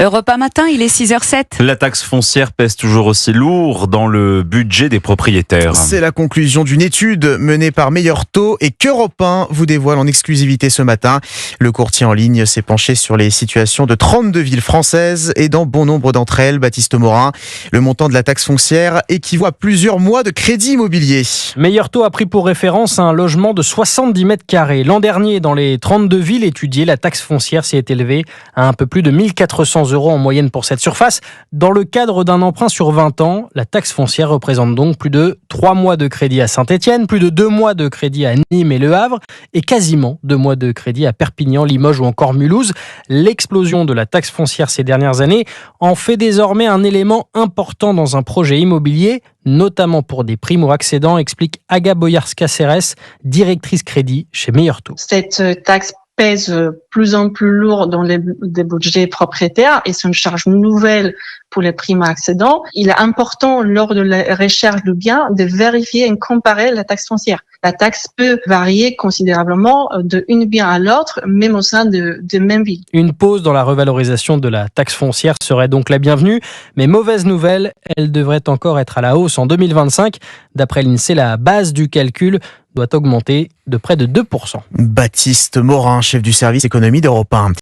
Europe 1 matin, il est 6h07. La taxe foncière pèse toujours aussi lourd dans le budget des propriétaires. C'est la conclusion d'une étude menée par Meilleur Taux et qu'Europe 1 vous dévoile en exclusivité ce matin. Le courtier en ligne s'est penché sur les situations de 32 villes françaises et dans bon nombre d'entre elles, Baptiste Morin, le montant de la taxe foncière équivaut à plusieurs mois de crédit immobilier. Meilleur Taux a pris pour référence un logement de 70 mètres carrés. L'an dernier, dans les 32 villes étudiées, la taxe foncière s'y est élevée à un peu plus de 1400 € en moyenne pour cette surface. Dans le cadre d'un emprunt sur 20 ans, la taxe foncière représente donc plus de 3 mois de crédit à Saint-Étienne, plus de 2 mois de crédit à Nîmes et Le Havre et quasiment 2 mois de crédit à Perpignan, Limoges ou encore Mulhouse. L'explosion de la taxe foncière ces dernières années en fait désormais un élément important dans un projet immobilier, notamment pour des primo-accédants, explique Aga Boyarska-Serres, directrice crédit chez Meilleur Taux. Cette taxe pèse plus en plus lourd dans les budgets propriétaires et c'est une charge nouvelle pour les primo-accédants. Il est important lors de la recherche du bien de vérifier et comparer la taxe foncière. La taxe peut varier considérablement d'un bien à l'autre, même au sein de même ville. Une pause dans la revalorisation de la taxe foncière serait donc la bienvenue, mais mauvaise nouvelle, elle devrait encore être à la hausse en 2025. D'après l'INSEE, la base du calcul doit augmenter de près de 2%. Baptiste Morin, chef du service économie d'Europe 1.